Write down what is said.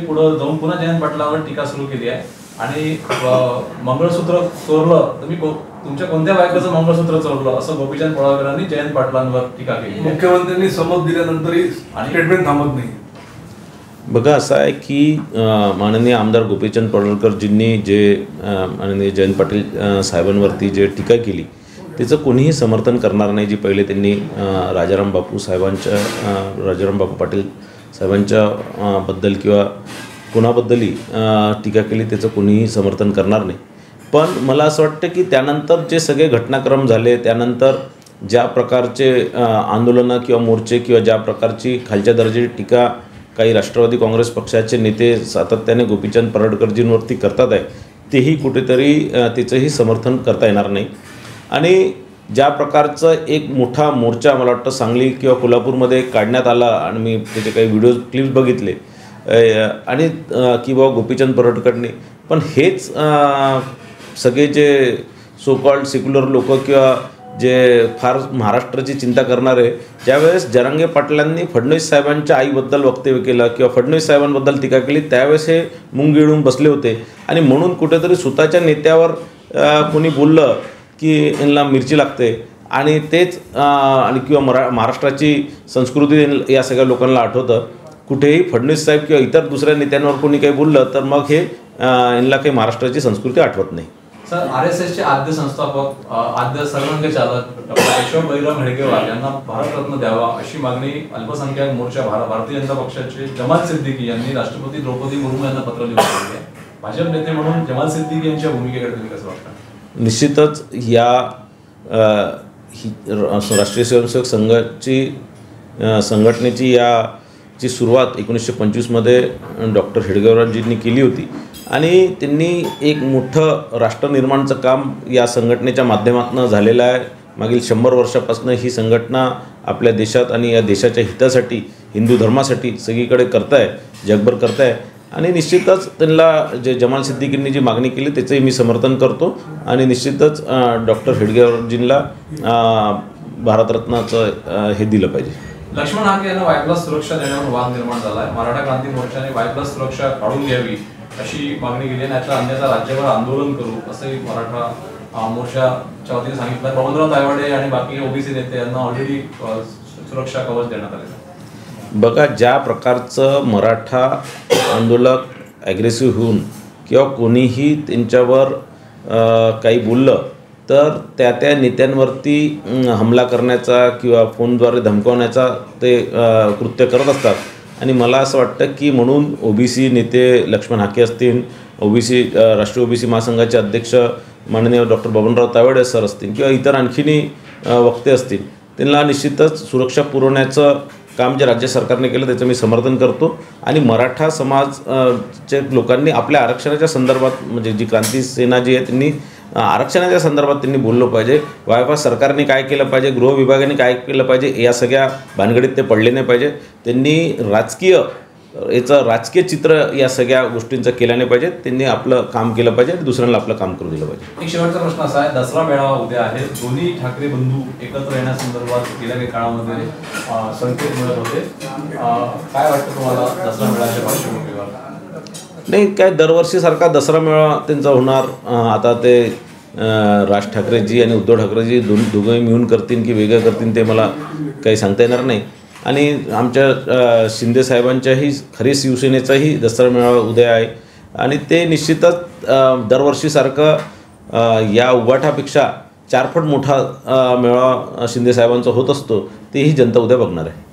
पुढे जाऊन पुन्हा जयंत पाटलांवर टीका सुरू केली आहे आणि मंगळसूत्र चोरलं तुम्ही तुमच्या कोणत्या बायकोचं मंगळसूत्र चोरलं असं गोपीचंद पडळकरांनी जयंत पाटलांवर टीका केली। मुख्यमंत्र्यांनी समज दिल्यानंतरही स्टेटमेंट थांबत नाही। बघा असं आहे की माननीय आमदार गोपीचंद पडळकरजींनी जे माननीय जयंत पाटील साहेबांवरती जे टीका केली त्याचं कोणीही समर्थन करणार नाही। जी पहिले त्यांनी राजाराम बापू पाटील साहेबांच्या बद्दल किंवा कोणाबद्दलही टीका केली त्याचं कोणीही समर्थन करणार नाही। पण मला असं वाटतं की त्यानंतर जे सगळे घटनाक्रम झाले त्यानंतर ज्या प्रकारचे आंदोलनं किंवा मोर्चे किंवा ज्या प्रकारची खालच्या दर्जाची टीका काही राष्ट्रवादी काँग्रेस पक्षाचे नेते सातत्याने गोपीचंद पडळकरजींवरती करतात आहे तेही कुठेतरी त्याचंही समर्थन करता येणार नाही। आणि ज्या प्रकारचं एक मोठा मोर्चा मला वाटतं सांगली किंवा कोल्हापूरमध्ये काढण्यात आला आणि मी त्याचे काही व्हिडिओ क्लिप्स बघितले आणि की बाबा गोपीचंद पडळकरनी पण हेच सगळे जे सो कॉल्ड सेक्युलर लोक किंवा जे फार महाराष्ट्राची चिंता करणारे ज्यावेळेस जरांगे पाटलांनी फडणवीस साहेबांच्या आईबद्दल वक्तव्य केलं किंवा फडणवीस साहेबांबद्दल टीका केली त्यावेळेस हे मुंग गिळून बसले होते आणि म्हणून कुठेतरी स्वतःच्या नेत्यावर कोणी बोललं की यांना मिरची लागते आणि तेच आणि किंवा महाराष्ट्राची संस्कृती या सगळ्या लोकांना आठवतं। कुठेही फडणवीस साहेब किंवा इतर दुसऱ्या नेत्यांवर कोणी काही बोललं तर मग हे यांना काही महाराष्ट्राची संस्कृती आठवत नाही। सर RSSचे आद्य संस्थापक आद्य सर्वांग चालक डॉक्टर केशव बैराम हेडगेवार यांना भारतरत्न द्यावा अशी मागणी अल्पसंख्याक मोर्चा भारतीय जनता पक्षाचे जमाल सिद्दीकी यांनी राष्ट्रपती द्रौपदी मुर्मू यांना पत्र लिहून दिले आहे। भाजप नेते म्हणून जमाल सिद्दीकी यांच्या भूमिकेकडे तुम्ही कसं वाटतं? निश्चितच या राष्ट्रीय स्वयंसेवक संघटनेची याची सुरुवात 1925मध्ये डॉक्टर हेडगेवारजींनी केली होती आणि त्यांनी एक मोठं राष्ट्रनिर्माणचं काम या संघटनेच्या माध्यमातून झालेलं आहे। मागील 100 वर्षापासून ही संघटना आपल्या देशात आणि या देशाच्या हितासाठी हिंदू धर्मासाठी सगळीकडे करताय जगभर करताय आणि निश्चितच त्यांना जे जमाल सिद्दीकींनी जी मागणी केली त्याचंही मी समर्थन करतो आणि निश्चितच डॉक्टर हेडगेवारजींना भारतरत्नाचं हे दिलं पाहिजे। लक्ष्मण हाके यांना Y+ सुरक्षा देण्यावर वाद निर्माण झाला आहे। मराठा क्रांती मोर्चाने Y+ सुरक्षा काढून घ्यावी अशी मागणी केली आणि अन्यथा राज्यभर आंदोलन करू असंही मराठा मोर्चाच्या वतीने सांगितलं। बबनराव तायवाडे आणि बाकी ओबीसी नेते यांना ऑलरेडी सुरक्षा कवच देण्यात आले। बघा ज्या प्रकारचं मराठा आंदोलक ॲग्रेसिव्ह होऊन किंवा कोणीही त्यांच्यावर काही बोललं तर त्या नेत्यांवरती हमला करण्याचा किंवा फोनद्वारे धमकावण्याचा ते कृत्य करत असतात आणि मला असं वाटतं की म्हणून ओबीसी नेते लक्ष्मण हाके असतील राष्ट्रीय ओबीसी महासंघाचे अध्यक्ष माननीय डॉक्टर बबनराव तायवाडे सर असतील किंवा इतर आणखीनही वक्ते असतील त्यांना निश्चितच सुरक्षा पुरवण्याचं काम जे राज्य सरकारने केलं त्याचं मी समर्थन करतो आणि मराठा समाजच्या लोकांनी आपल्या आरक्षणाच्या संदर्भात म्हणजे जी क्रांती सेना जी आहे त्यांनी आरक्षणाच्या संदर्भात त्यांनी बोललं पाहिजे। वायफा सरकारने काय केलं पाहिजे गृह विभागाने काय केलं पाहिजे या सगळ्या भानगडीत ते पडले नाही पाहिजे। त्यांनी राजकीय चित्र या सगळ्या गोष्टींचं केलं नाही पाहिजे। त्यांनी आपलं काम केलं पाहिजे आणि दुसऱ्यांना आपलं काम करू दिलं पाहिजे। एक शेवटचा प्रश्न असा आहे दसरा मेळावा उद्या आहे दोन्ही ठाकरे बंधू एकत्र येण्यासंदर्भात गेल्या काही काळामध्ये संकेत मिळत होते काय वाटतं तुम्हाला दसरा मेळाव्याच्या पार्श्वभूमीवर? नाही काय दरवर्षीसारखा दसरा मेळावा त्यांचा होणार आता ते राज ठाकरेजी आणि उद्धव ठाकरेजी दोघंही मिळून करतील की वेगळं करतील ते मला काही सांगता येणार नाही आणि आमच्या शिंदे साहेबांच्याही खरी शिवसेनेचाही दसरा मेळावा उद्या आहे आणि ते निश्चितच दरवर्षीसारखं या उभाठापेक्षा 4 पट मोठा मेळावा शिंदे साहेबांचा होत असतो तेही जनता उद्या बघणार आहे।